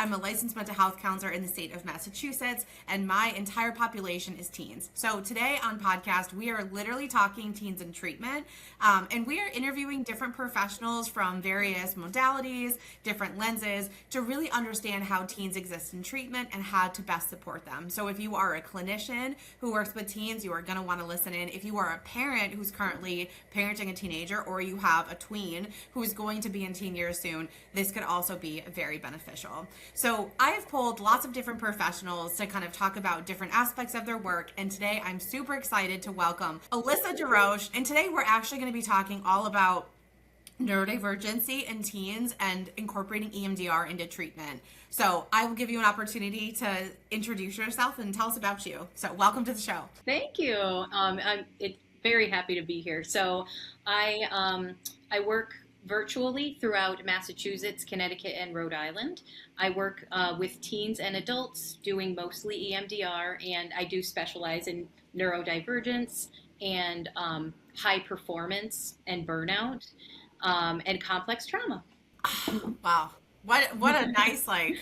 I'm a licensed mental health counselor in the state of Massachusetts, and my entire population is teens. So today on podcast, we are literally talking teens in treatment, and we are interviewing different professionals from various modalities, different lenses, to really understand how teens exist in treatment and how to best support them. So if you are a clinician who works with teens, you are going to want to listen in. If you are a parent who's currently parenting a teenager, or you have a tween who is going to be in teen years soon, this could also be very beneficial. So I have pulled lots of different professionals to kind of talk about different aspects of their work, and today I'm super excited to welcome Alyssa Desroches, and today we're actually going to be talking all about neurodivergency in teens and incorporating EMDR into treatment. So I will give you an opportunity to introduce yourself and tell us about you. So welcome to the show. Thank you. I'm very happy to be here. So I work virtually throughout Massachusetts, Connecticut, and Rhode Island. I work with teens and adults doing mostly EMDR, and I do specialize in neurodivergence and high performance and burnout. And complex trauma. Wow. What a nice, like,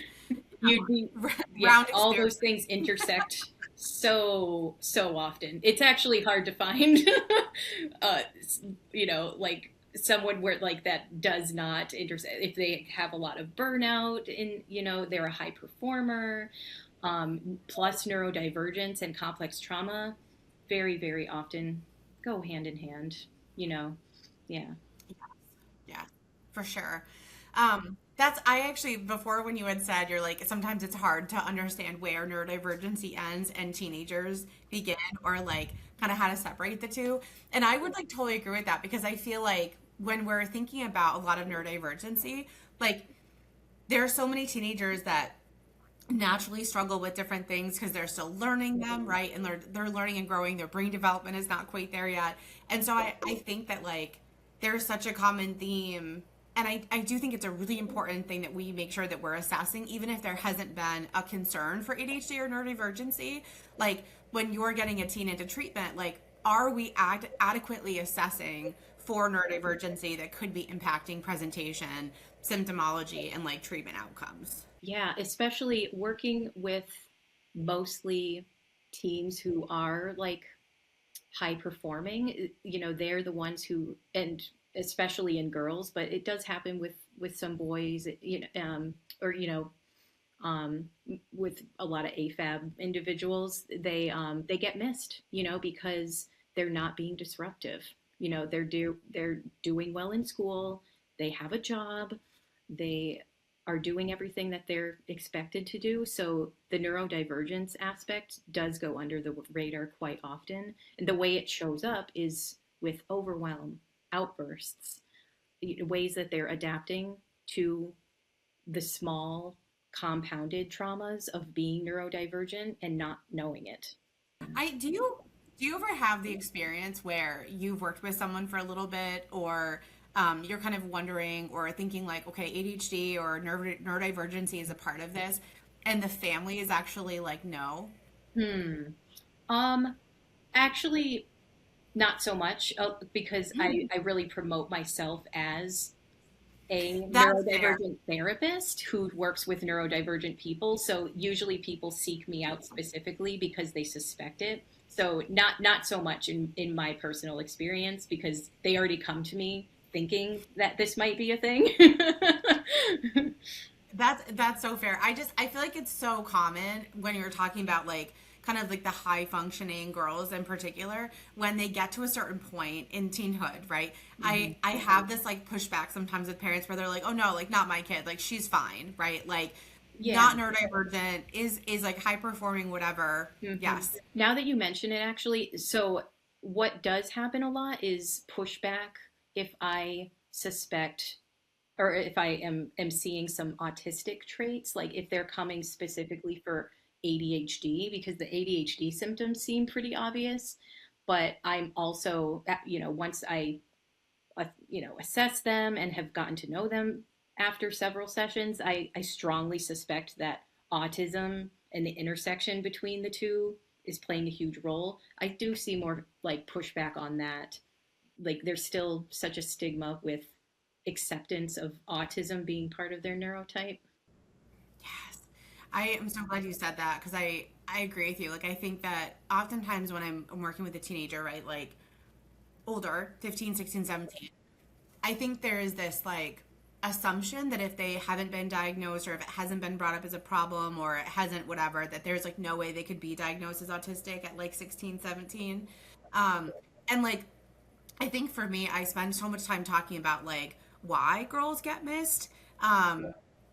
You'd be, yeah, all those things intersect so often. It's actually hard to find, like someone where like that does not intersect. If they have a lot of burnout and, they're a high performer, plus neurodivergence and complex trauma, very, very often go hand in hand, yeah. Yeah, for sure. I actually, before when you had said, you're like, sometimes it's hard to understand where neurodivergency ends and teenagers begin, or like kind of how to separate the two. And I would like totally agree with that, because I feel like when we're thinking about a lot of neurodivergency, like there are so many teenagers that naturally struggle with different things because they're still learning them, right? And they're learning and growing. Their brain development is not quite there yet. And so I think that like there's such a common theme. And I do think it's a really important thing that we make sure that we're assessing, even if there hasn't been a concern for ADHD or neurodivergency. Like when you're getting a teen into treatment, like are we adequately assessing for neurodivergency that could be impacting presentation, symptomology, and like treatment outcomes? Yeah, especially working with mostly teens who are like high performing, they're the ones who, and especially in girls, but it does happen with some boys, or with a lot of AFAB individuals, they get missed, because they're not being disruptive. They're doing well in school, they have a job, they are doing everything that they're expected to do. So the neurodivergence aspect does go under the radar quite often. And the way it shows up is with overwhelm, outbursts, ways that they're adapting to the small compounded traumas of being neurodivergent and not knowing it. Do you ever have the experience where you've worked with someone for a little bit, or you're kind of wondering or thinking like, okay, ADHD or neurodivergency is a part of this, and the family is actually like, no? Actually, not so much, because I really promote myself as a That's fair. neurodivergent therapist who works with neurodivergent people. So usually people seek me out specifically because they suspect it. So not so much in my personal experience, because they already come to me thinking that this might be a thing. That's so fair. I feel like it's so common when you're talking about like kind of like the high functioning girls in particular, when they get to a certain point in teenhood, right? I have this like pushback sometimes with parents where they're like, oh no, like not my kid, like she's fine, right? Like Yeah. not neurodivergent, is like high performing, whatever. Yes. Now that you mention it, actually, so what does happen a lot is pushback if I suspect, or if I am seeing some autistic traits, like if they're coming specifically for ADHD, because the ADHD symptoms seem pretty obvious. But I'm also, once I, assess them and have gotten to know them after several sessions, I strongly suspect that autism and the intersection between the two is playing a huge role. I do see more like pushback on that. Like there's still such a stigma with acceptance of autism being part of their neurotype. Yes. I am so glad you said that because I agree with you. Like, I think that oftentimes when I'm working with a teenager, right, like older, 15, 16, 17, I think there is this like assumption that if they haven't been diagnosed or if it hasn't been brought up as a problem or it hasn't whatever, that there's like no way they could be diagnosed as autistic at like 16, 17. Um, and like I think for me, I spend so much time talking about like why girls get missed,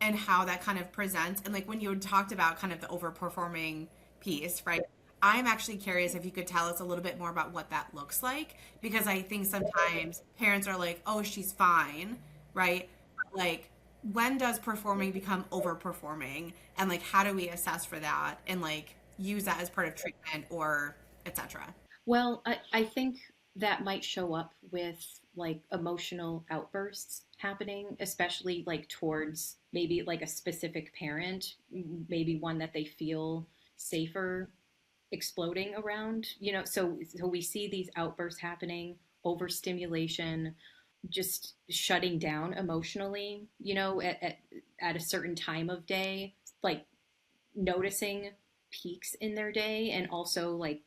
and how that kind of presents. And like when you had talked about kind of the overperforming piece, right? I'm actually curious if you could tell us a little bit more about what that looks like, because I think sometimes parents are like, "Oh, she's fine," right? But, like, when does performing become overperforming, and like how do we assess for that and like use that as part of treatment or etc. Well, I think that might show up with like emotional outbursts happening, especially like towards maybe like a specific parent, maybe one that they feel safer exploding around, so we see these outbursts happening, overstimulation, just shutting down emotionally, at a certain time of day, like noticing peaks in their day, and also like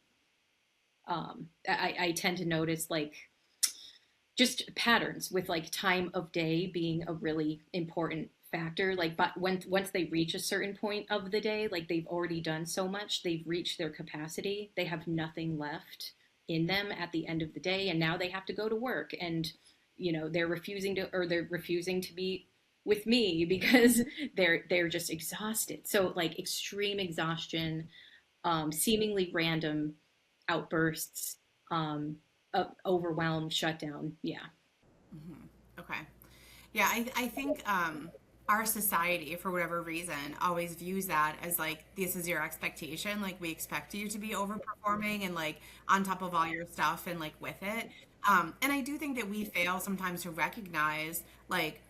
I tend to notice like just patterns with like time of day being a really important factor. Like, but once they reach a certain point of the day, like they've already done so much, they've reached their capacity, they have nothing left in them at the end of the day, and now they have to go to work, and they're refusing to be with me because they're just exhausted. So like extreme exhaustion, seemingly random outbursts, overwhelm, shutdown. Yeah. Okay. Yeah, I think our society, for whatever reason, always views that as like this is your expectation. Like we expect you to be overperforming and like on top of all your stuff and like with it. And I do think that we fail sometimes to recognize like,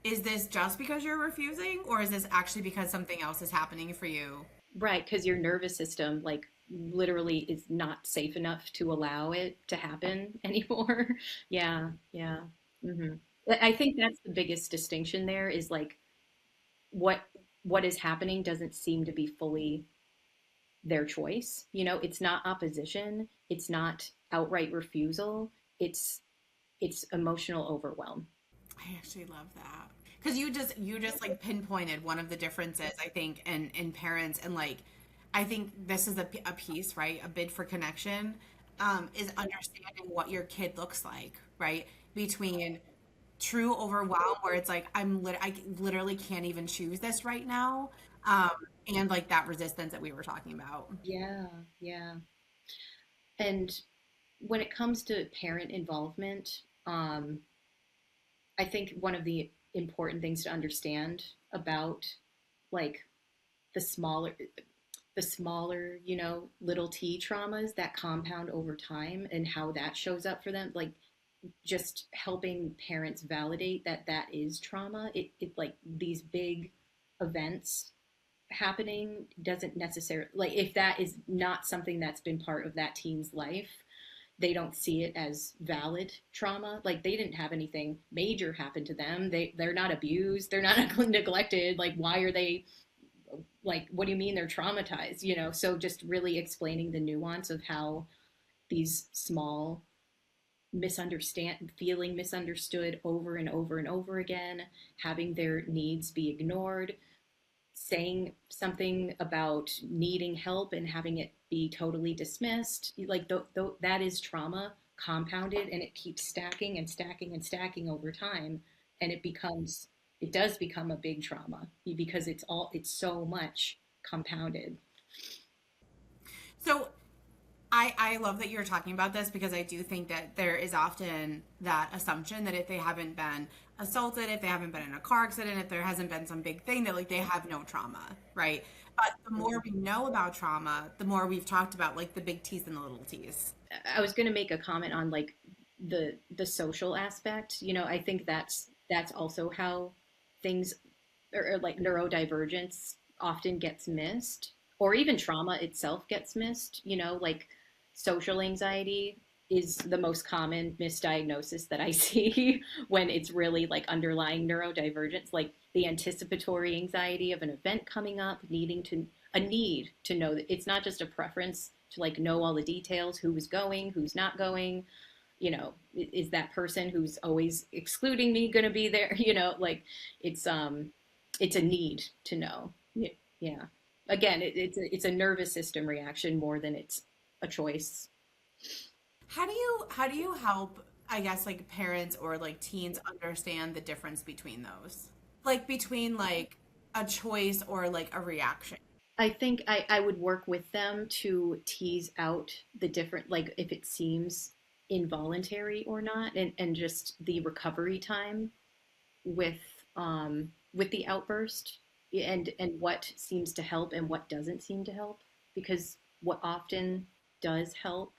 is this just because you're refusing, or is this actually because something else is happening for you? Right, because your nervous system, like, literally is not safe enough to allow it to happen anymore. Yeah, yeah. hmm I think that's the biggest distinction there is like what what is happening doesn't seem to be fully their choice. It's not opposition, it's not outright refusal, it's emotional overwhelm. I actually love that because you just like pinpointed one of the differences I think in parents and like I think this is a piece, right, a bid for connection, is understanding what your kid looks like, right, between true overwhelm where it's like I literally can't even choose this right now, um, and like that resistance that we were talking about. Yeah, yeah. And when it comes to parent involvement, I think one of the important things to understand about like the smaller little t traumas that compound over time and how that shows up for them, like just helping parents validate that that is trauma. It like these big events happening doesn't necessarily, like, if that is not something that's been part of that teen's life, they don't see it as valid trauma. Like they didn't have anything major happen to them. They're not abused. They're not neglected. Like why are they, like, what do you mean they're traumatized? So just really explaining the nuance of how these small feeling misunderstood over and over and over again, having their needs be ignored, saying something about needing help and having it be totally dismissed, like that is trauma compounded, and it keeps stacking and stacking and stacking over time, and it does become a big trauma because it's so much compounded. So I love that you're talking about this because I do think that there is often that assumption that if they haven't been assaulted, if they haven't been in a car accident, if there hasn't been some big thing, that like they have no trauma, right? But the more we know about trauma, the more we've talked about like the big T's and the little T's. I was going to make a comment on like the social aspect. I think that's also how things, or like neurodivergence often gets missed, or even trauma itself gets missed. Like social anxiety. is the most common misdiagnosis that I see when it's really like underlying neurodivergence, like the anticipatory anxiety of an event coming up, a need to know that it's not just a preference to like know all the details, who's going, who's not going, is that person who's always excluding me going to be there? Like it's it's a need to know. Yeah. Again, it's a nervous system reaction more than it's a choice. How do you help, I guess, like parents or like teens understand the difference between those? Like between like a choice or like a reaction. I think I would work with them to tease out the different, like if it seems involuntary or not, and just the recovery time with with the outburst, and what seems to help and what doesn't seem to help. Because what often does help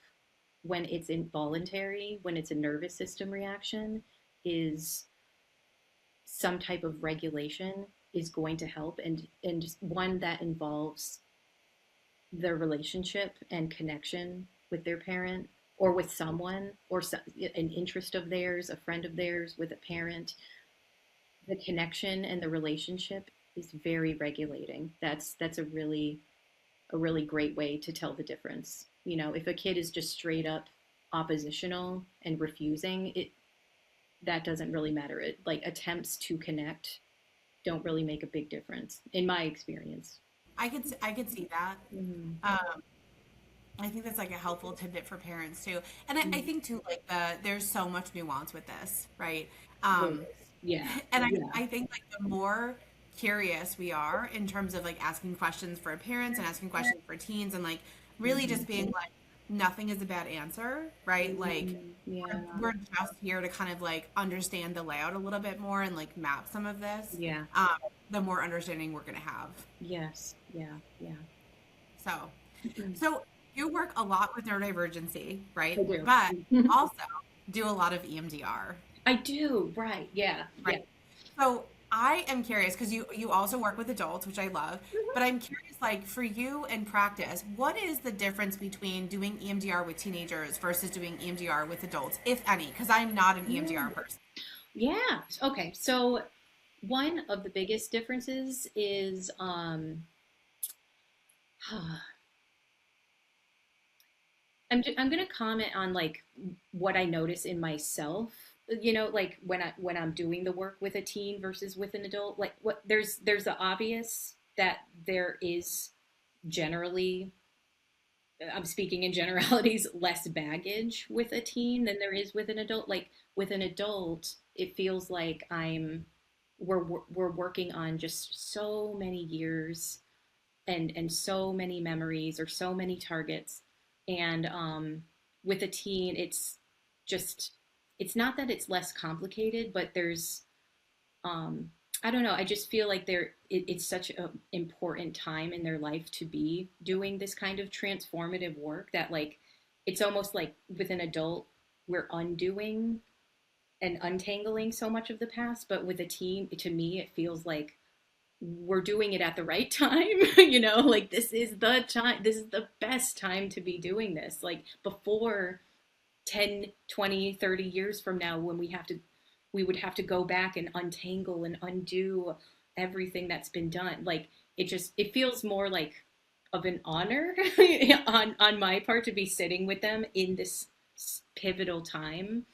when it's involuntary, when it's a nervous system reaction, is some type of regulation is going to help, and just one that involves their relationship and connection with their parent or with someone, or an interest of theirs, a friend of theirs with a parent. The connection and the relationship is very regulating. That's a really great way to tell the difference. If a kid is just straight up oppositional and refusing, it that doesn't really matter. It like attempts to connect don't really make a big difference in my experience. I could see that. Mm-hmm. I think that's like a helpful tidbit for parents too. And I think too, like there's so much nuance with this, right? Um, Yeah, and yeah. I think like the more curious we are in terms of like asking questions for parents and asking questions for teens and like really Mm-hmm. just being like nothing is a bad answer, right? Like Mm-hmm. Yeah, we're just here to kind of like understand the layout a little bit more and like map some of this. yeah. Um, the more understanding we're gonna have. Yes, yeah, yeah. So Mm-hmm. so you work a lot with neurodivergency, right? I do. But also do a lot of EMDR. I do, right. Yeah, yeah. Right. So I am curious because you also work with adults, which I love, but I'm curious, like for you in practice, what is the difference between doing EMDR with teenagers versus doing EMDR with adults, if any? Because I'm not an EMDR person. Yeah. Okay. So one of the biggest differences is I'm gonna comment on like what I notice in myself. Like when I'm doing the work with a teen versus with an adult. Like what there's the obvious that there is generally, I'm speaking in generalities, less baggage with a teen than there is with an adult. Like with an adult, it feels like we're working on just so many years and so many memories or so many targets. And with a teen, just it's not that it's less complicated, but there's um, I don't know. I just feel like it's such an important time in their life to be doing this kind of transformative work that like it's almost like with an adult we're undoing and untangling so much of the past, but with a teen, to me, it feels like we're doing it at the right time. Like this is the time, this is the best time to be doing this. Like before 10, 20, 30 years from now, when we would have to go back and untangle and undo everything that's been done. Like it feels more like of an honor on my part to be sitting with them in this pivotal time.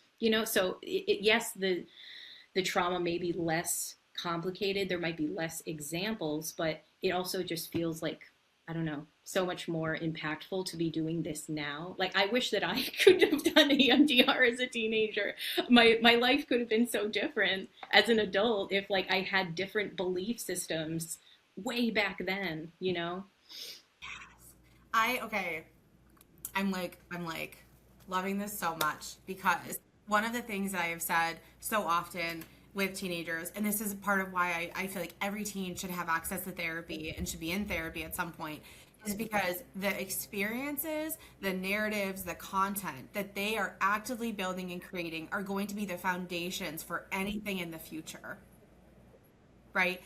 So yes, the trauma may be less complicated, there might be less examples, but it also just feels like, I don't know, so much more impactful to be doing this now. Like I wish that I could have done EMDR as a teenager. My life could have been so different as an adult if like I had different belief systems way back then. Okay. I'm like loving this so much because one of the things that I have said so often with teenagers, and this is part of why I feel like every teen should have access to therapy and should be in therapy at some point, is because the experiences, the narratives, the content that they are actively building and creating are going to be the foundations for anything in the future, right?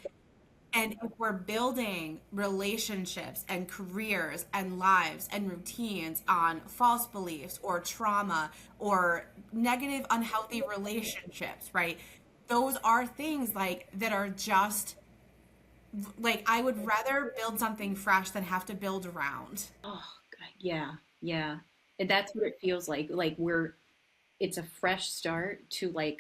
And if we're building relationships and careers and lives and routines on false beliefs or trauma or negative, unhealthy relationships, right? Those are things like that are just like I would rather build something fresh than have to build around. Oh, God, yeah, yeah. And that's what it feels like. Like it's a fresh start to like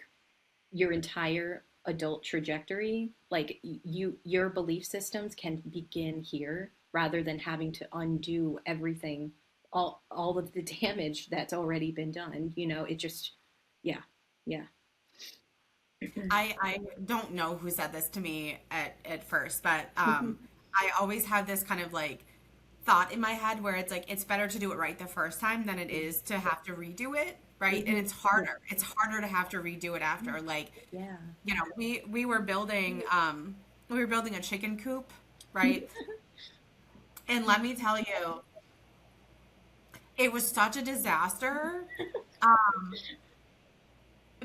your entire adult trajectory. Like your belief systems can begin here rather than having to undo everything, all of the damage that's already been done. It just, yeah, yeah. I don't know who said this to me at first, but I always have this kind of like thought in my head where it's like it's better to do it right the first time than it is to have to redo it, right? And Mhm. it's harder. It's harder to have to redo it after. Like, Yeah. we were building a chicken coop, right? And let me tell you, it was such a disaster. Um,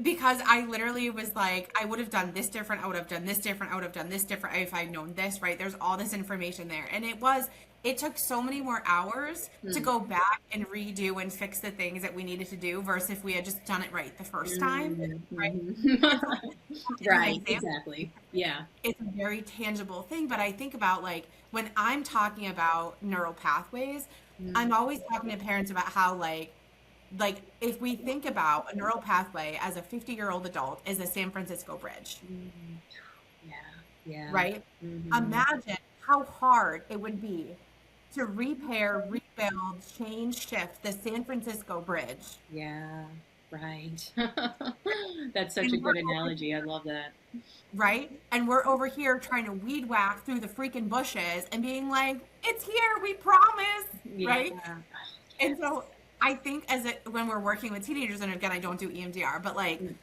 because I literally was like, I would have done this different, I would have done this different, I would have done this different if I'd known this, right? There's all this information there. And it took so many more hours to Mm. go back and redo and fix the things that we needed to do versus if we had just done it right the first time, right? And so Mhm. as an Right, example, exactly. Yeah. it's a very tangible thing, but I think about like when I'm talking about neural pathways, I'm Mm. always talking to parents about how like if we think about a neural pathway as a 50-year-old adult is a San Francisco bridge, Mm. Yeah, yeah. right? Hmm. Imagine how hard it would be to repair, rebuild, change, shift the San Francisco bridge. Yeah, right. That's such a And we're good over analogy. I here, love that. right? And we're over here trying to weed whack through the freaking bushes and being like, it's here, we promise, Yeah. right? Oh, And yes. so I think when we're working with teenagers, and again, I don't do EMDR, but like Mm.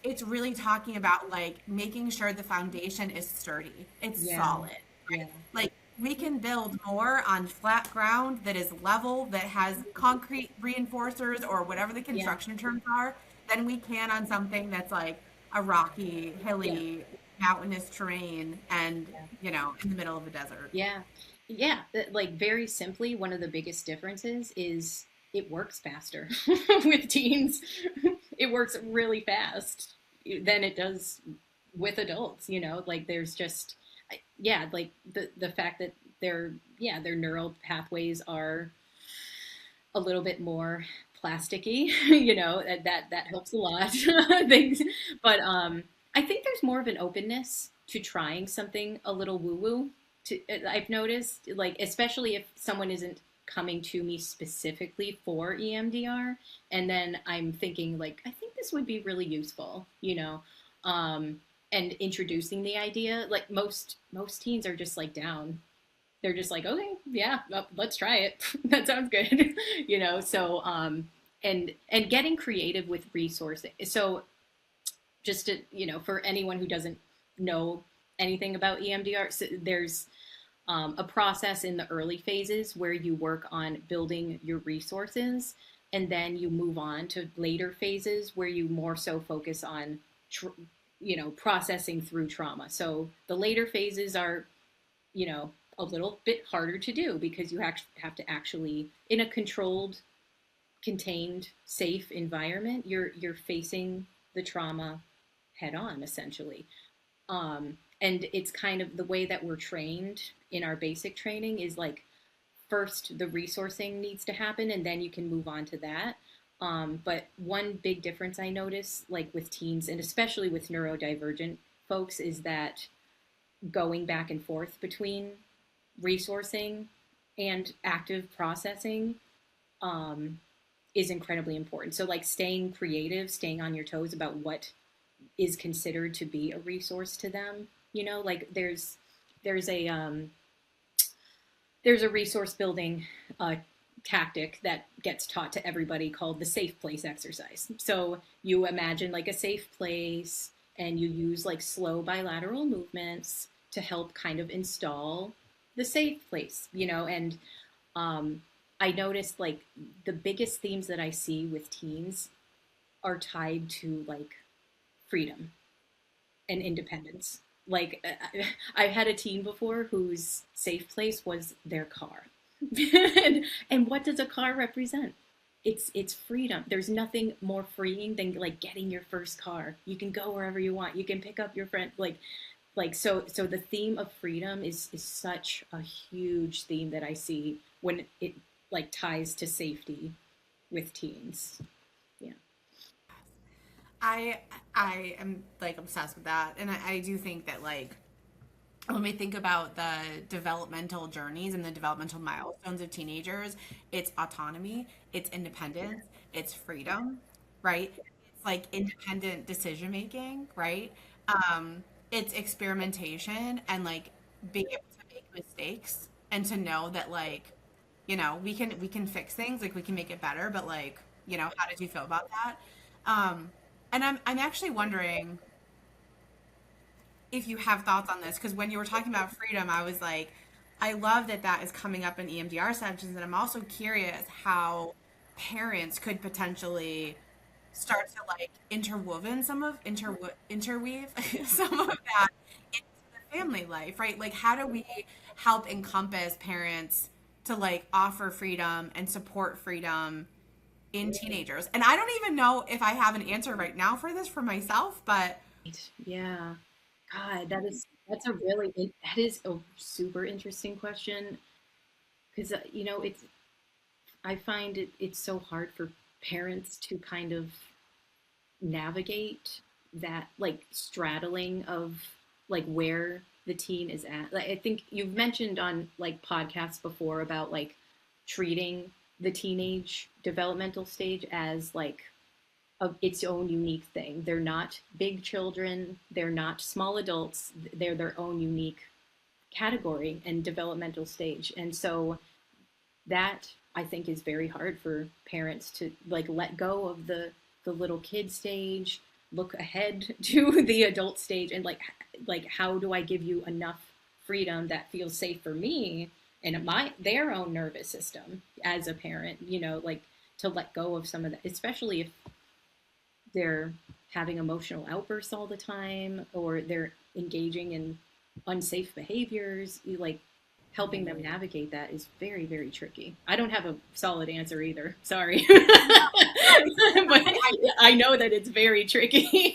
it's really talking about like making sure the foundation is sturdy, it's Yeah. solid, Yeah. right? Like we can build more on flat ground that is level, that has concrete reinforcers or whatever the Yeah. construction terms are, than we can on something that's like a rocky, Yeah. hilly, mountainous terrain and, Yeah. in the middle of a desert. Yeah. Yeah. Like very simply, one of the biggest differences is it works faster with teens. It works really fast than it does with adults, like there's just yeah, like the fact that their neural pathways are a little bit more plasticky, that helps a lot. Things, but I think there's more of an openness to trying something a little woo woo. I've noticed, like especially if someone isn't coming to me specifically for EMDR, and then I'm thinking like I think this would be really useful, um, and introducing the idea. Like most teens are just like down, they're just like, okay, yeah, well, let's try it. That sounds good, So, and getting creative with resourcing. So, just to, for anyone who doesn't know anything about EMDR, so there's a process in the early phases where you work on building your resources, and then you move on to later phases where you more so focus on, processing through trauma. So the later phases are a little bit harder to do because you have to actually, in a controlled, contained, safe environment, you're facing the trauma head on essentially. And it's kind of the way that we're trained in our basic training is like first the resourcing needs to happen and then you can move on to that. But one big difference I notice, like with teens and especially with neurodivergent folks, is that going back and forth between resourcing and active processing um, is incredibly important. So, like staying creative, staying on your toes about what is considered to be a resource to them. Like there's a there's a resource building tactic that gets taught to everybody called the safe place exercise. So you imagine like a safe place and you use like slow bilateral movements to help kind of install the safe place, and um, I noticed like the biggest themes that I see with teens are tied to like freedom and independence. Like I've had a teen before whose safe place was their car. And what does a car represent? It's freedom. There's nothing more freeing than like getting your first car. You can go wherever you want. You can pick up your friend. So the theme of freedom is such a huge theme that I see when it like ties to safety with teens. Yeah. I I am like obsessed with that, and I do think that like when we think about the developmental journeys and the developmental milestones of teenagers, it's autonomy, it's independence, it's freedom, right? It's like independent decision making, right? It's experimentation and like being able to make mistakes and to know that like, we can fix things, like we can make it better, but like, how did you feel about that? Um, and I'm actually wondering if you have thoughts on this, because when you were talking about freedom, I was like, I love that that is coming up in EMDR sessions, and I'm also curious how parents could potentially start to like interweave some of that into the family life, right? Like, how do we help encompass parents to like offer freedom and support freedom in teenagers? And I don't even know if I have an answer right now for this for myself, but Yeah. God, that is a super interesting question because it's I find it's so hard for parents to kind of navigate that like straddling of like where the teen is at. Like I think you've mentioned on like podcasts before about like treating the teenage developmental stage as like of its own unique thing. They're not big children, they're not small adults, they're their own unique category and developmental stage. And so that I think is very hard for parents to like let go of the little kid stage, look ahead to the adult stage, and like how do I give you enough freedom that feels safe for me and my their own nervous system as a parent, like to let go of some of that, especially if they're having emotional outbursts all the time or they're engaging in unsafe behaviors, like helping them navigate that is very, very tricky. I don't have a solid answer either. Sorry. But I know that it's very tricky.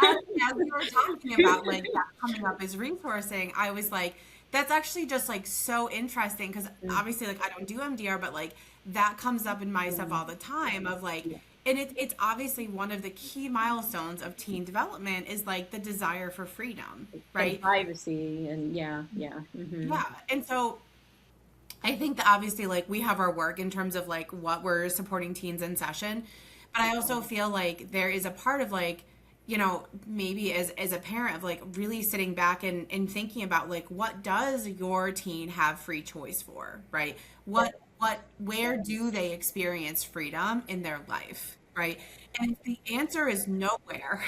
as we were talking about like that coming up as resourcing, I was like, that's actually just like so interesting because obviously like I don't do MDR, but like that comes up in my stuff all the time of like, and it's obviously one of the key milestones of teen development is like the desire for freedom, And right? privacy and yeah, yeah. Yeah. And so I think that obviously like we have our work in terms of like what we're supporting teens in session, but I also feel like there is a part of like, maybe as a parent of like really sitting back and thinking about like what does your teen have free choice for, right? Where do they experience freedom in their life, right? And if the answer is nowhere,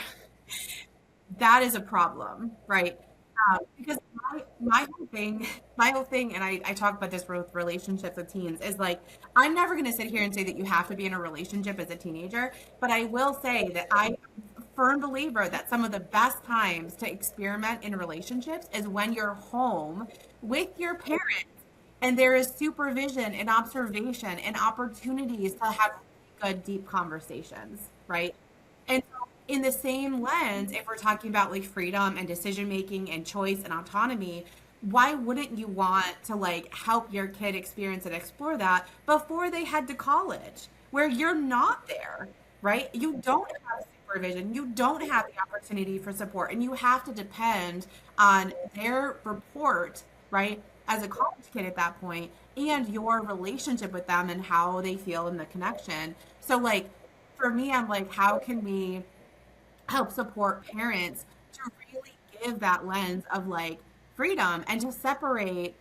that is a problem, right? Because my whole thing, and I talk about this with relationships with teens, is like I'm never going to sit here and say that you have to be in a relationship as a teenager, but I will say that I'm a firm believer that some of the best times to experiment in relationships is when you're home with your parents and there is supervision and observation and opportunities to have good, deep conversations, right? And so, in the same lens, if we're talking about like freedom and decision making and choice and autonomy, why wouldn't you want to like help your kid experience and explore that before they head to college, where you're not there, right? You don't have supervision, you don't have the opportunity for support, and you have to depend on their report, right? As a college kid at that point, and your relationship with them and how they feel in the connection. So, like, for me, I'm like, how can we help support parents to really give that lens of like freedom and to separate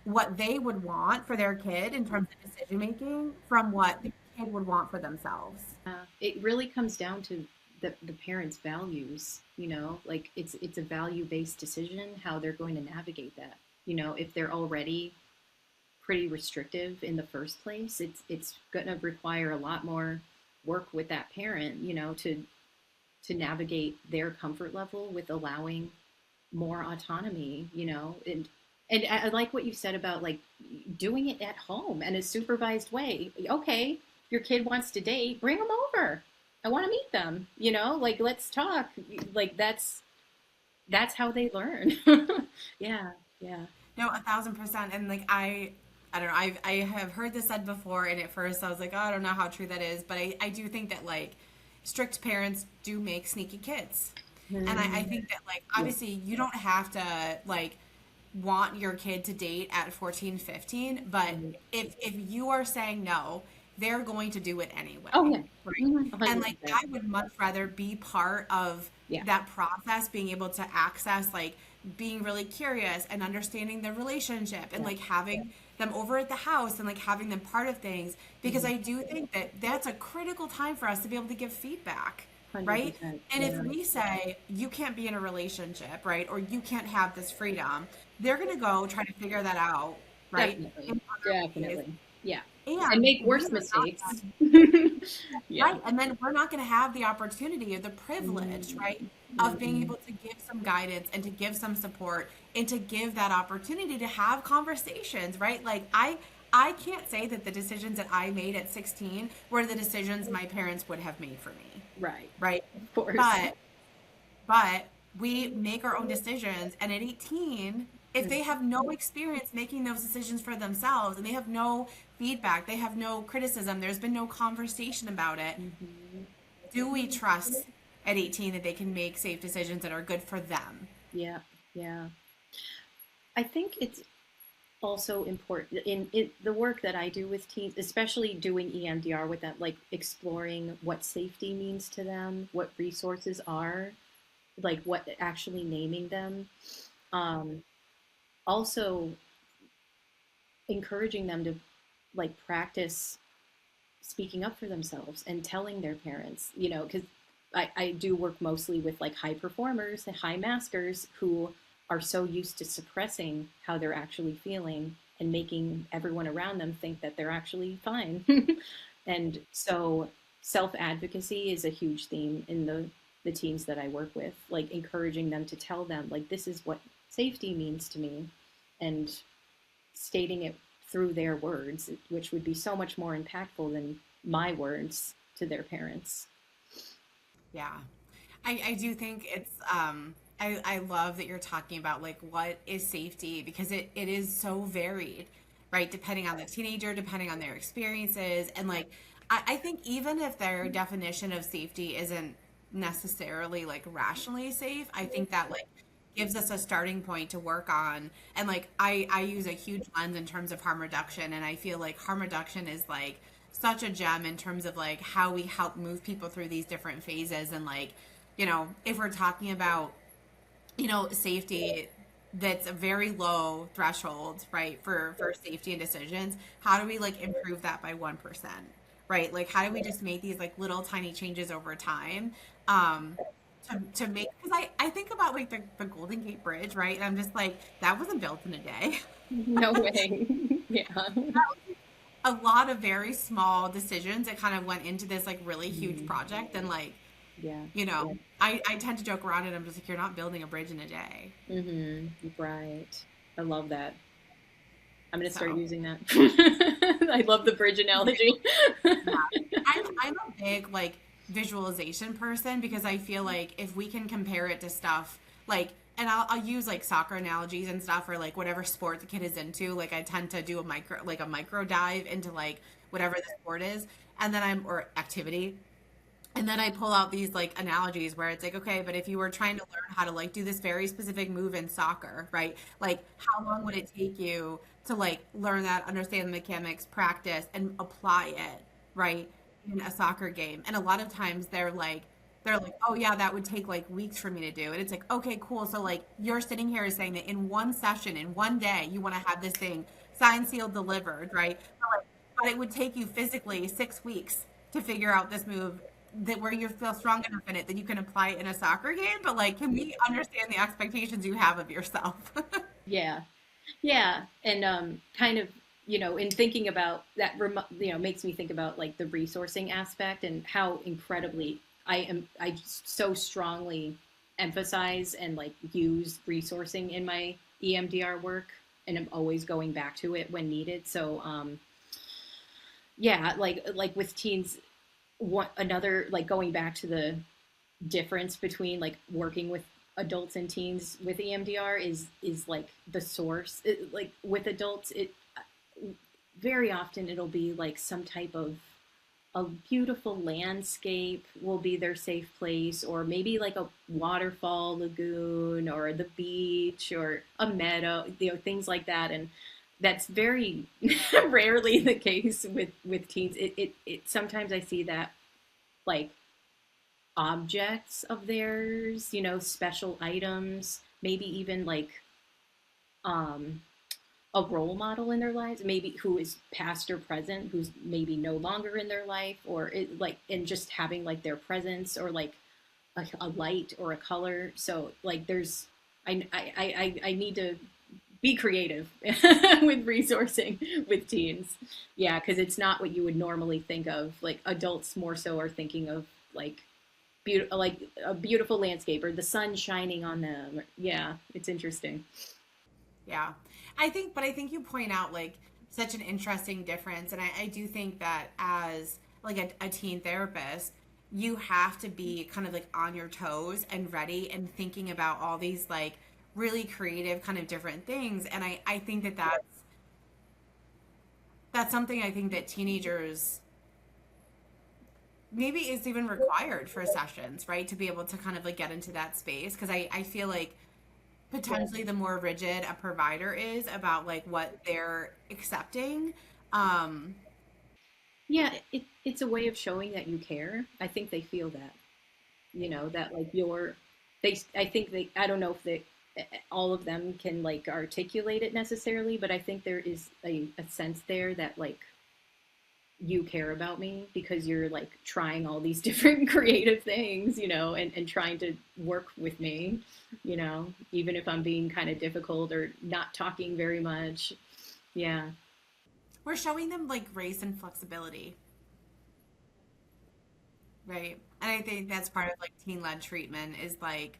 what they would want for their kid in terms of decision making from what the kid would want for themselves? It really comes down to the parents' values, like it's a value-based decision how they're going to navigate that. If they're already pretty restrictive in the first place, it's going to require a lot more work with that parent, to navigate their comfort level with allowing more autonomy, and I like what you said about like doing it at home in a supervised way. Okay, your kid wants to date, bring them over. I want to meet them, like let's talk. Like that's how they learn. Yeah, yeah. No, 1,000%. And like I don't know. I have heard this said before, and at first I was like, oh, I don't know how true that is, but I do think that like strict parents do make sneaky kids, and I think that like Yeah. obviously you don't have to like want your kid to date at 14, 15, but Mhm. if you are saying no, they're going to do it Oh anyway, yeah. right? Mhm. And like 100%. I would much rather be part of Yeah. that process, being able to access like being really curious and understanding the relationship and Yeah. like having them over at the house and like having them part of things, because Mhm. I do think that that's a critical time for us to be able to give feedback, right? 100%. And if Yeah. we say you can't be in a relationship, right, or you can't have this freedom, they're going to go try to figure that out, right, Definitely. in other ways. Definitely. Yeah. And And make we worse are not mistakes. Yeah. right. And then we're not going to have the opportunity or the privilege, Mhm. right, of being Mhm. able to give some guidance and to give some support and to give that opportunity to have conversations, right? Like I can't say that the decisions that I made at 16 were the decisions my parents would have made for me, Right. right? Of course. But but we make our own decisions, and at 18, if they have no experience making those decisions for themselves and they have no feedback, they have no criticism, there's been no conversation about it, Mhm. do we trust at 18 that they can make safe decisions that are good for them? Yeah. Yeah. I think it's also important in the work that I do with teens, especially doing EMDR with them, like exploring what safety means to them, what resources are, like what actually naming them. Um, Also encouraging them to like practice speaking up for themselves and telling their parents, because I do work mostly with like high performers and high maskers who are so used to suppressing how they're actually feeling and making everyone around them think that they're actually fine. And so self advocacy is a huge theme in the teens that I work with, like encouraging them to tell them, like, this is what safety means to me, and stating it through their words, which would be so much more impactful than my words to their parents. Yeah. I do think it's I love that you're talking about like what is safety, because it is so varied, right? Depending on the teenager, depending on their experiences. And like I think even if their definition of safety isn't necessarily like rationally safe, I think that like gives us a starting point to work on. And like I use a huge lens in terms of harm reduction, and I feel like harm reduction is like such a gem in terms of like how we help move people through these different phases. And like, if we're talking about, safety, that's a very low threshold, right, for safety and decisions, how do we like improve that by 1%, right? Like how do we just make these like little tiny changes over time, um to make, because I think about like the Golden Gate Bridge, right, and I'm just like, that wasn't built in a day. No way. Yeah. A lot of very small decisions that kind of went into this like really huge Mhm. project. And like, Yeah. I tend to joke around and I'm just like, you're not building a bridge in a day. Right. I love that. I'm going to start So using that. I love the bridge analogy. yeah, I'm a big like visualization person, because I feel like if we can compare it to stuff like, and I'll use like soccer analogies and stuff, or like whatever sport the kid is into, like I tend to do a micro dive into like whatever the sport is, and then or activity. And then I pull out these like analogies where it's like, okay, but if you were trying to learn how to like do this very specific move in soccer, right? Like, how long would it take you to like learn that, understand the mechanics, practice, and apply it, right, in a soccer game? And a lot of times they're like, oh yeah, that would take like weeks for me to do. And it's like, okay, cool. So like you're sitting here saying that in one session, in one day, you want to have this thing signed, sealed, delivered, right? But it would take you physically 6 weeks to figure out this move, that where you feel strong enough in it that you can apply it in a soccer game. But like, can we understand the expectations you have of yourself? Yeah. Yeah. And kind of, in thinking about that, makes me think about like the resourcing aspect and how incredibly I so strongly emphasize and like use resourcing in my EMDR work, and I'm always going back to it when needed. So yeah, like with teens, what another like going back to the difference between like working with adults and teens with EMDR is like the source. Like with adults, it very often it'll be like some type of a beautiful landscape will be their safe place, or maybe like a waterfall, lagoon, or the beach, or a meadow, things like that. And that's very rarely the case with teens. It sometimes I see that like objects of theirs, special items, maybe even like um a role model in their lives, maybe who is past or present, who's maybe no longer in their life, or and just having like their presence, or like a light or a color. So like there's, I need to be creative with resourcing with teens. Yeah, because it's not what you would normally think of. Like adults more so are thinking of like like a beautiful landscape or the sun shining on them. Yeah, it's interesting. Yeah. But I think you point out like such an interesting difference. And I do think that as like a teen therapist, you have to be kind of like on your toes and ready and thinking about all these like really creative kind of different things. And I think that that's something I think that teenagers maybe is even required for sessions, right? To be able to kind of like get into that space. Cause I feel like potentially the more rigid a provider is about like what they're accepting. Um, Yeah, it's a way of showing that you care. I think they feel that, that like I think I don't know if all of them can like articulate it necessarily, but I think there is a sense there that like you care about me because you're like trying all these different creative things, and trying to work with me, even if I'm being kind of difficult or not talking very much. Yeah. we're showing them like grace and flexibility, right? And I think that's part of like teen led treatment is like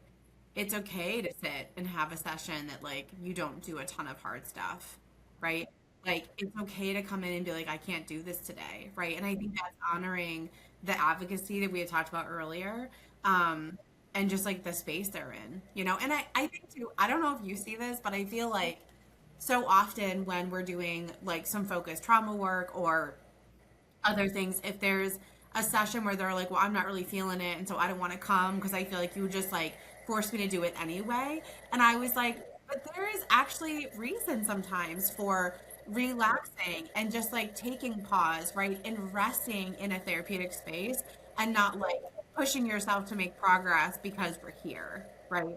it's okay to sit and have a session that like you don't do a ton of hard stuff, right? Like it's okay to come in and be like, I can't do this today, right? And I think that's honoring the advocacy that we had talked about earlier. And just like the space they're in, And I think too, I don't know if you see this, but I feel like so often when we're doing like some focused trauma work or other things, if there's a session where they're like, well, I'm not really feeling it, and so I don't want to come because I feel like you would just like force me to do it anyway. And I was like, but there is actually reason sometimes for relaxing and just like taking pause, right? And resting in a therapeutic space and not like pushing yourself to make progress because we're here, right?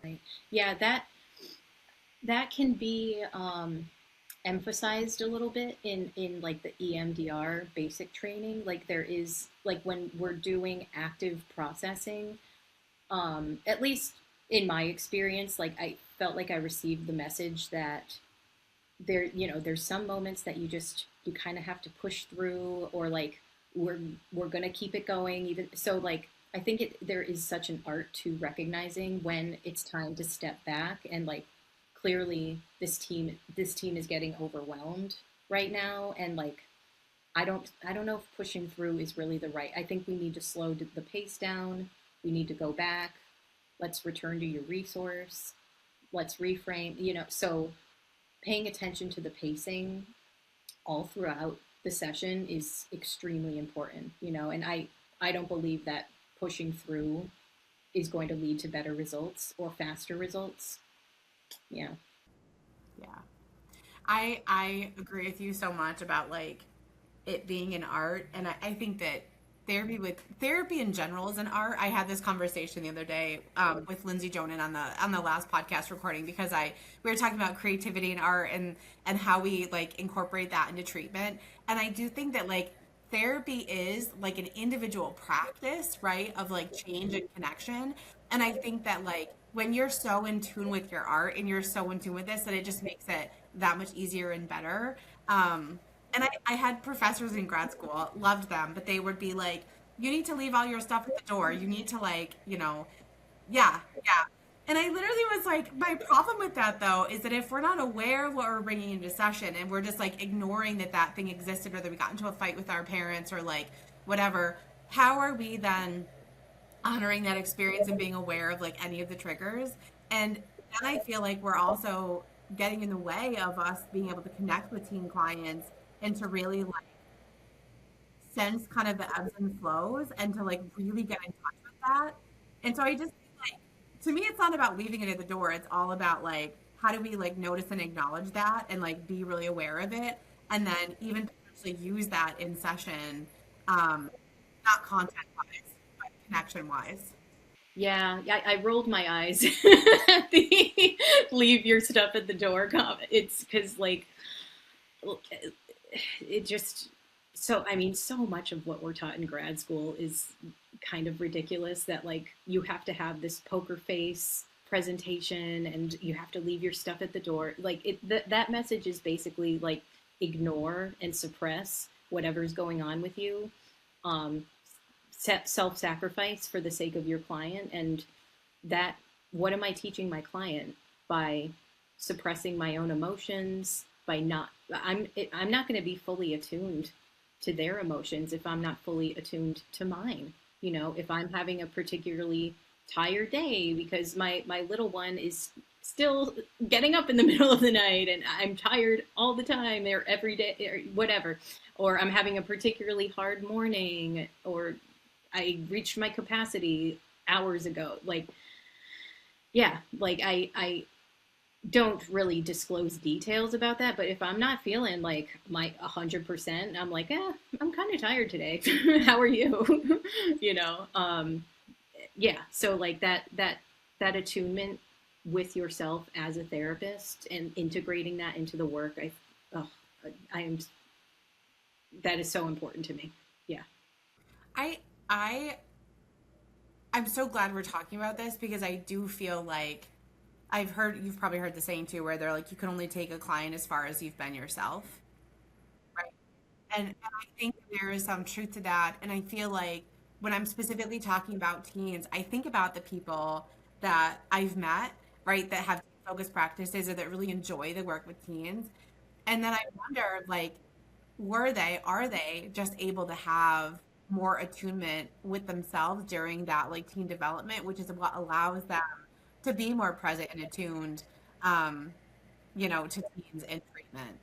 Right. Yeah, that can be emphasized a little bit in like the EMDR basic training. Like there is like when we're doing active processing, at least in my experience, like I felt like I received the message that there's some moments that you kind of have to push through, or like we're gonna keep it going even so. Like I think there is such an art to recognizing when it's time to step back, and like clearly this team is getting overwhelmed right now, and like I don't know if pushing through is really the right. I think we need to slow the pace down. We need to go back. Let's return to your resource. Let's reframe, so paying attention to the pacing all throughout the session is extremely important, and I don't believe that pushing through is going to lead to better results or faster results. Yeah. Yeah. I agree with you so much about like it being an art, and I think that therapy in general is an art. I had this conversation the other day with Lindsay Jonan on the last podcast recording because we were talking about creativity and art and how we like incorporate that into treatment. And I do think that like therapy is like an individual practice, right, of like change and connection. And I think that like when you're so in tune with your art and you're so in tune with this, that it just makes it that much easier and better. And I had professors in grad school, loved them, but they would be like, you need to leave all your stuff at the door. You need to like, Yeah, yeah. And I literally was like, my problem with that though is that if we're not aware of what we're bringing into session and we're just like ignoring that that thing existed or that we got into a fight with our parents or like whatever, how are we then honoring that experience and being aware of like any of the triggers? And then I feel like we're also getting in the way of us being able to connect with teen clients and to really like sense kind of the ebbs and flows and to like really get in touch with that. And so I just like, to me it's not about leaving it at the door. It's all about like how do we like notice and acknowledge that and like be really aware of it and then even potentially use that in session, not content wise, but connection wise. Yeah, I rolled my eyes at the leave your stuff at the door comment. It's because, like, it just, so, I mean, so much of what we're taught in grad school is kind of ridiculous that, like, you have to have this poker face presentation and you have to leave your stuff at the door. Like, that message is basically, like, ignore and suppress whatever's going on with you. Um, Self-sacrifice for the sake of your client. And that, what am I teaching my client by suppressing my own emotions, by not, I'm not going to be fully attuned to their emotions if I'm not fully attuned to mine. You know, if I'm having a particularly tired day because my little one is still getting up in the middle of the night and I'm tired all the time or every day or whatever, or I'm having a particularly hard morning, or I reached my capacity hours ago. Like, yeah, like I don't really disclose details about that, but if I'm not feeling like my 100%, I'm like, I'm kind of tired today. How are you? You know, yeah. So like that attunement with yourself as a therapist and integrating that into the work, oh, I am, that is so important to me. Yeah. I I I'm so glad we're talking about this because I do feel like you've probably heard the saying too, where they're like, you can only take a client as far as you've been yourself. Right. And I think there is some truth to that. And I feel like when I'm specifically talking about teens, I think about the people that I've met, right, that have focused practices or that really enjoy the work with teens. And then I wonder, like, are they just able to have more attunement with themselves during that like teen development, which is what allows them to be more present and attuned, um, to teens in treatment.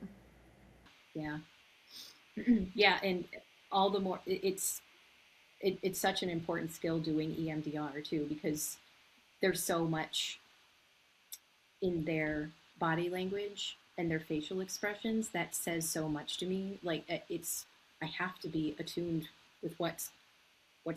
Yeah. Yeah. And all the more it's such an important skill doing EMDR too, because there's so much in their body language and their facial expressions that says so much to me. Like I have to be attuned with what's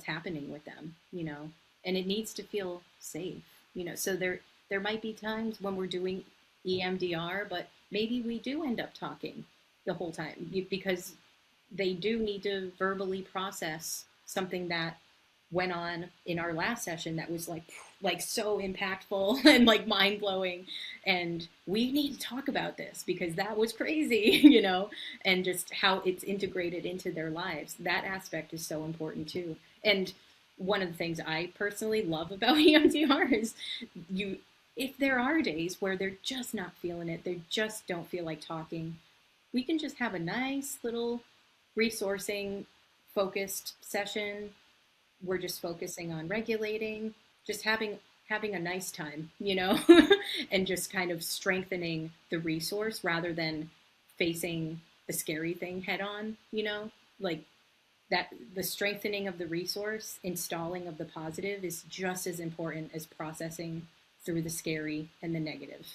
happening with them, you know, and it needs to feel safe, you know. So there might be times when we're doing EMDR, but maybe we do end up talking the whole time because they do need to verbally process something that went on in our last session that was like so impactful and like mind blowing, and we need to talk about this because that was crazy, you know, and just how it's integrated into their lives. That aspect is so important too. And one of the things I personally love about EMDR is you if there are days where they're just not feeling it, they just don't feel like talking, we can just have a nice little resourcing focused session. We're just focusing on regulating, just having a nice time, you know, and just kind of strengthening the resource rather than facing the scary thing head on, you know, like that the strengthening of the resource, installing of the positive is just as important as processing through the scary and the negative.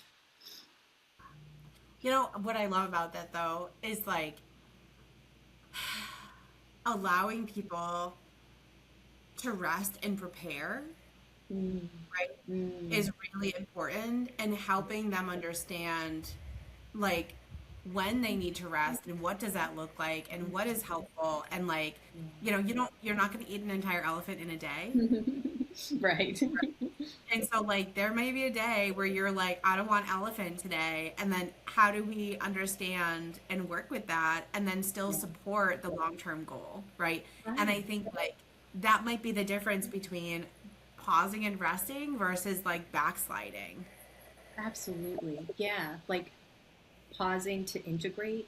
You know, what I love about that though is like allowing people to rest and prepare, Mm, right, mm, is really important and helping them understand like when they need to rest and what does that look like and what is helpful and like you're not going to eat an entire elephant in a day. right. And so like there may be a day where you're like, I don't want elephant today, and then how do we understand and work with that and then still Yeah. support the long-term goal, right? And I Right. think like that might be the difference between pausing and resting versus like backsliding. Absolutely. Yeah. Like pausing to integrate.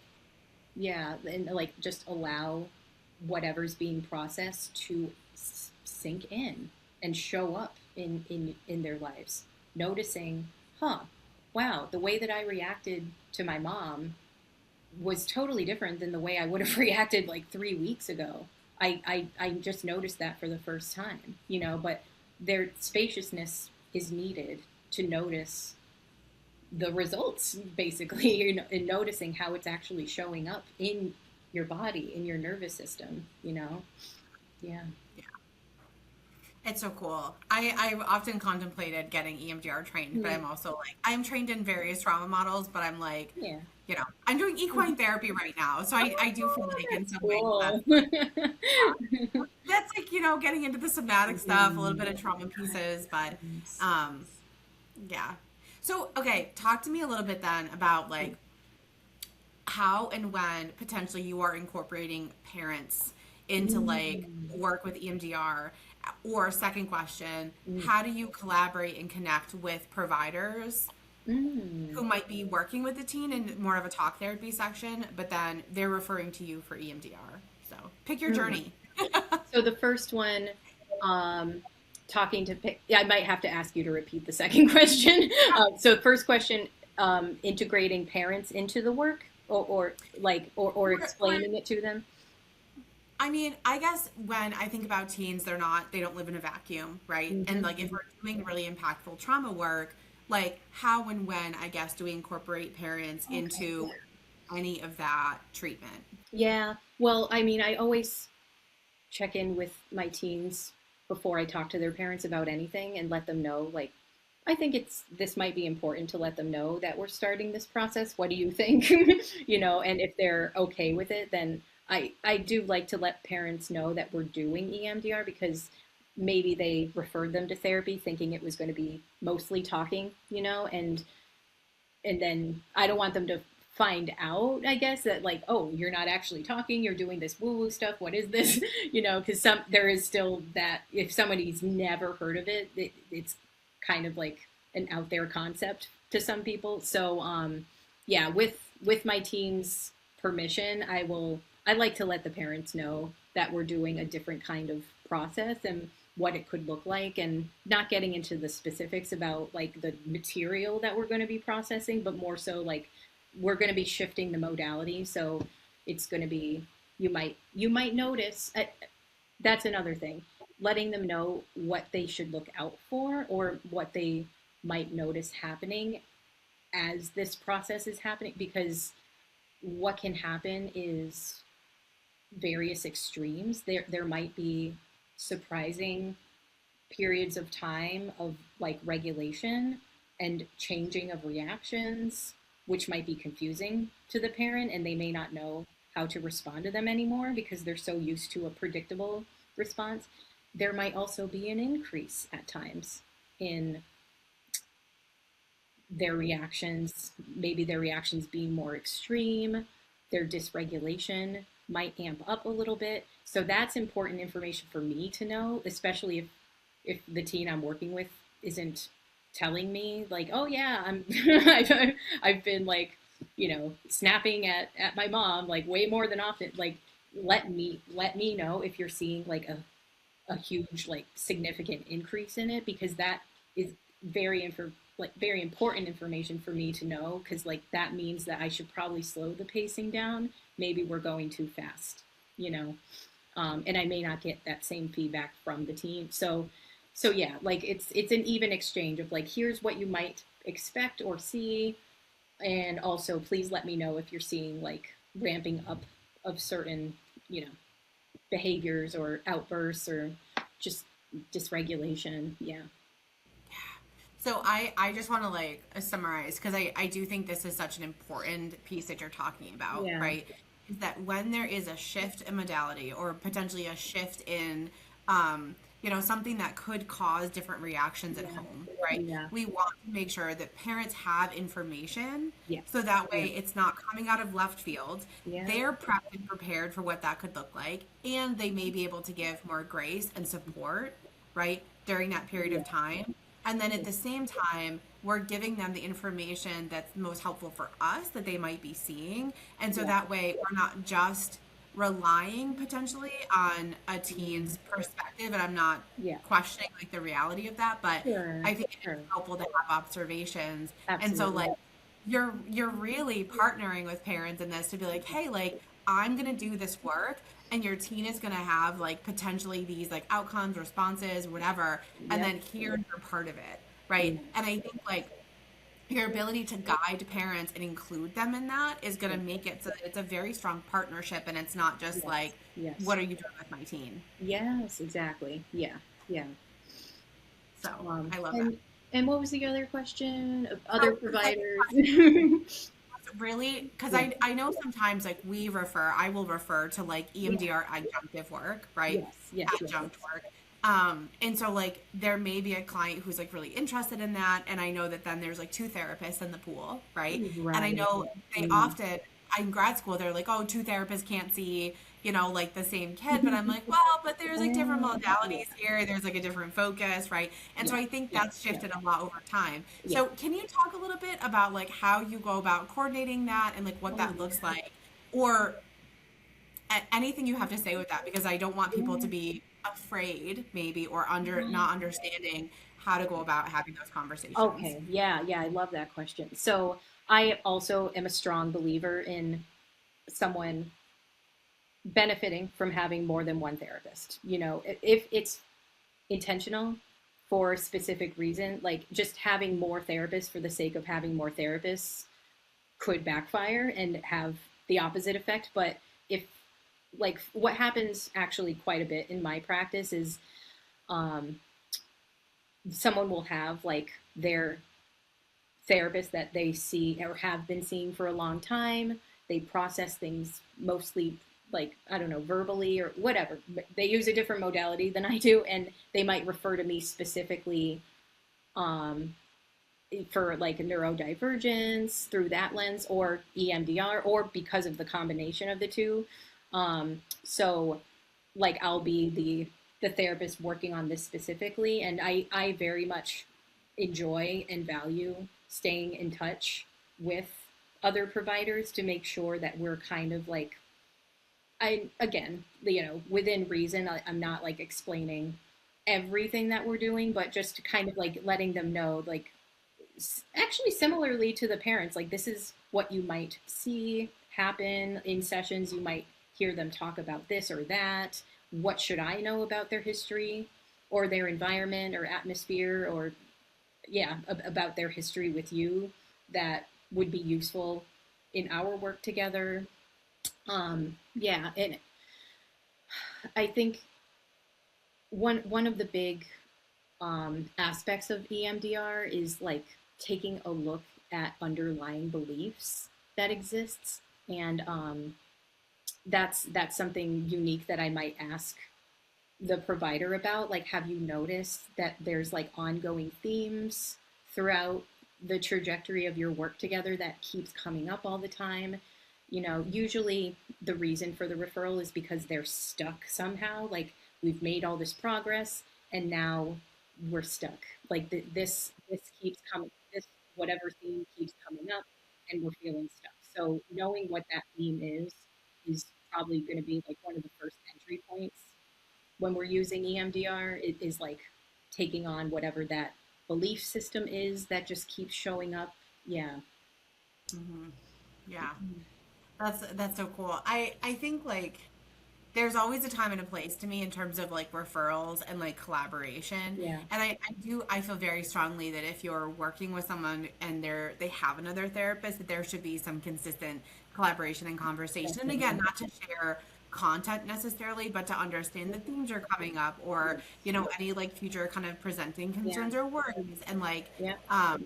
Yeah. And like just allow whatever's being processed to sink in and show up in their lives. Noticing, huh, wow, the way that I reacted to my mom was totally different than the way I would have reacted like 3 weeks ago. I just noticed that for the first time, you know, but their spaciousness is needed to notice the results, basically, you know, and noticing how it's actually showing up in your body, in your nervous system, you know? Yeah. It's so cool. I've often contemplated getting EMDR trained, but Mm. I'm also like, I'm trained in various trauma models, but I'm like, Yeah. you know, I'm doing equine therapy right now. So I do feel Oh, like in that's some ways cool. that's like, you know, getting into the somatic stuff, a little bit Mhm. of trauma pieces, but Yes. um, yeah. So, okay, talk to me a little bit then about like how and when potentially you are incorporating parents into like Mm. work with EMDR, or second question, Mm. how do you collaborate and connect with providers Mm. who might be working with the teen in more of a talk therapy section, but then they're referring to you for EMDR? So pick your Mm. journey. So the first one, um, talking to, yeah, I might have to ask you to repeat the second question. So first question, integrating parents into the work, or like, or Or explaining it to them. I mean, I guess when I think about teens, they don't live in a vacuum, right? And like if Hmm. we're doing really impactful trauma work, like how and when, I guess, do we incorporate parents Okay. into any of that treatment? Yeah. Well, I mean, I always check in with my teens before I talk to their parents about anything and let them know, like, I think this might be important to let them know that we're starting this process. What do you think? You know, and if they're okay with it, then I do like to let parents know that we're doing EMDR, because maybe they referred them to therapy thinking it was going to be mostly talking, you know, and then I don't want them to find out, I guess, that like, oh, you're not actually talking, you're doing this woo woo stuff. What is this? You know, because there is still that, if somebody's never heard of it's kind of like an out there concept to some people. So yeah, with my team's permission, I like to let the parents know that we're doing a different kind of process and what it could look like, and not getting into the specifics about like the material that we're going to be processing, but more so like we're going to be shifting the modality. So it's going to be, you might notice, that's another thing, letting them know what they should look out for, or what they might notice happening as this process is happening, because what can happen is various extremes. There might be surprising periods of time of like regulation and changing of reactions, which might be confusing to the parent, and they may not know how to respond to them anymore because they're so used to a predictable response. There might also be an increase at times in their reactions, maybe their reactions being more extreme, their dysregulation might amp up a little bit. So that's important information for me to know, especially if the teen I'm working with isn't telling me like, oh yeah, I've been like, you know, snapping at my mom like way more than often. Like let me know if you're seeing like a huge like significant increase in it, because that is very important information for me to know, because like that means that I should probably slow the pacing down. Maybe we're going too fast, you know. And I may not get that same feedback from the team. So yeah, like it's an even exchange of like, here's what you might expect or see, and also please let me know if you're seeing like ramping up of certain, you know, behaviors or outbursts or just dysregulation. Yeah. So I just want to like summarize, because I do think this is such an important piece that you're talking about, Yeah. right? Is that when there is a shift in modality, or potentially a shift in you know, something that could cause different reactions at Yeah. home, right? Yeah. We want to make sure that parents have information, so Yes. that Yeah. way it's not coming out of left field. Yeah. They're prepped and prepared for what that could look like, and they may be able to give more grace and support, right? during that period Yeah. of time. And then at the same time, we're giving them the information that's most helpful for us that they might be seeing. And so Yeah. that way we're not just relying potentially on a Mhm. teen's perspective. And I'm not Yeah. questioning like the reality of that, but Sure. I think it's Sure. helpful to have observations. And so Absolutely. like you're really partnering with parents in this to be like, hey, like I'm gonna do this work and your teen is gonna have like potentially these like outcomes, responses, whatever, and Yep. then here's your part of it, right? Yeah. And I think like your ability to guide parents and include them in that is gonna Yeah. make it so that it's a very strong partnership and it's not just Yes. like, Yes. what are you doing with my teen? Yes, exactly. Yeah. Yeah. So I love that. And what was the other question? Other So the second providers? really because Yeah. I know sometimes like I will refer to like Yeah. EMDR adjunctive work, right? Yes. Yes. Yes. Adjunct work. And so like there may be a client who's like really interested in that, and I know that then there's like two therapists in the pool, right? And I Right. know they Mm. often in grad school they're like, oh, two therapists can't see, like the same kid, but I'm like, well, but there's like different Yeah. modalities here, there's like a different focus, right? And so Yeah. I think Yeah. that's Yeah. shifted a lot over time. Yeah. So can you talk a little bit about like how you go about coordinating that and like what Oh, that looks yeah. like, or anything you have to say with that, because I don't want people to Yeah. be afraid maybe or under Right. not understanding how to go about having those conversations. Okay. Yeah. Yeah. I love that question. So I also am a strong believer in someone benefiting from having more than one therapist. If it's intentional for a specific reason, like just having more therapists for the sake of having more therapists could backfire and have the opposite effect. But if, like, what happens actually quite a bit in my practice is um, someone will have like their therapist that they see or have been seeing for a long time. They process things mostly, like, I don't know, verbally or whatever. They use a different modality than I do, and they might refer to me specifically um, for like neurodivergence through that lens, or EMDR, or because of the combination of the two. So like I'll be the therapist working on this specifically, and I very much enjoy and value staying in touch with other providers to make sure that we're kind of like, I, again, within reason. I'm not like explaining everything that we're doing, but just kind of like letting them know, like, actually similarly to the parents, like this is what you might see happen in sessions. You might hear them talk about this or that. What should I know about their history or their environment or atmosphere, or yeah, about their history with you, that would be useful in our work together. Yeah, and I think one of the big aspects of EMDR is like taking a look at underlying beliefs that exists, and that's something unique that I might ask the provider about. Like, have you noticed that there's like ongoing themes throughout the trajectory of your work together that keeps coming up all the time? Usually the reason for the referral is because they're stuck somehow. Like, we've made all this progress and now we're stuck. Like, this keeps coming, this whatever theme keeps coming up, and we're feeling stuck. So knowing what that theme is probably going to be like one of the first entry points when we're using EMDR. It is like taking on whatever that belief system is that just keeps showing up. Yeah. Hmm. Yeah, that's so cool. I think like there's always a time and a place to me in terms of like referrals and like collaboration. Yeah. And I feel very strongly that if you're working with someone and they have another therapist, that there should be some consistent collaboration and conversation. And again, Definitely. not to share content necessarily, but to understand the themes are coming up, or, any like future kind of presenting Yeah. concerns or worries. And like, Yeah. um,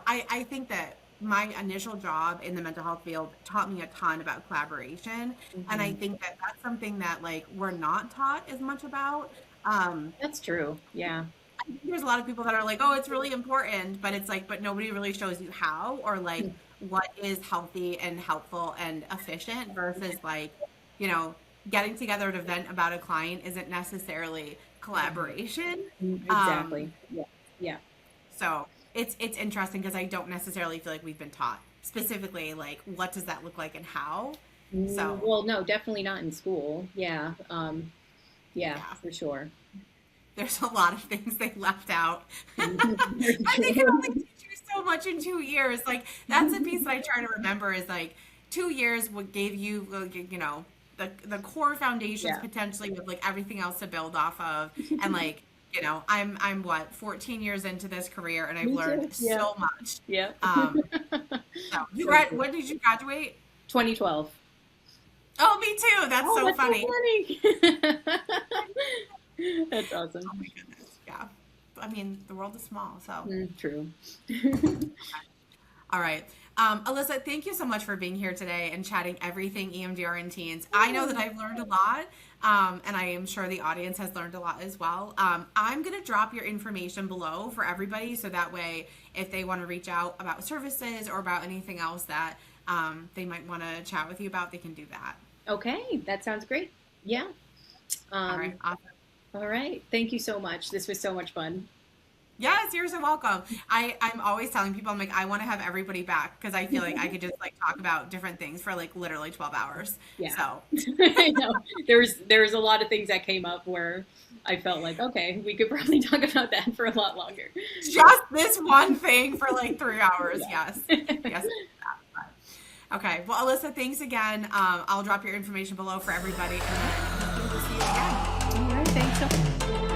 I think that my initial job in the mental health field taught me a ton about collaboration. And I Hmm. think that that's something that like we're not taught as much about. Um, That's true. Yeah. I think there's a lot of people that are like, oh, it's really important, but it's like, but nobody really shows you how, or like what is healthy and helpful and efficient versus like, you know, getting together to vent about a client isn't necessarily collaboration. Exactly. Yeah. Yeah. So it's interesting because I don't necessarily feel like we've been taught specifically like what does that look like and how. So Well, no, definitely not in school. Yeah. Yeah, yeah, for sure. there's a lot of things they left out. For But they can sure. only teach you so much in 2 years. Like that's a piece that I try to remember is like 2 years what gave you like, you know, the core foundations Yeah. potentially with like everything else to build off of. And like, you know, I'm what, 14 years into this career and I've Me learned too. Yeah. so much. Yeah. Um so So cool. when did you graduate? 2012. Oh, me too. That's Oh, so that's funny. so funny. That's awesome. Oh my goodness. Yeah. I mean, the world is small, so. True. All right. Alyssa, thank you so much for being here today and chatting everything EMDR and teens. I know that I've learned a lot, and I am sure the audience has learned a lot as well. I'm going to drop your information below for everybody so that way if they want to reach out about services or about anything else that they might want to chat with you about, they can do that. Okay, that sounds great. Yeah. All right. Awesome. All right. Thank you so much. This was so much fun. Yes, you're so welcome. I'm always telling people, I'm like, I want to have everybody back because I feel like I could just like talk about different things for like literally 12 hours. Yeah. So I know. There's a lot of things that came up where I felt like, okay, we could probably talk about that for a lot longer. just this one thing for like 3 hours. Yeah. Yes. Yes. Okay. Well, Alyssa, thanks again. I'll drop your information below for everybody and then hopefully we'll see you again. All right. Thanks so much.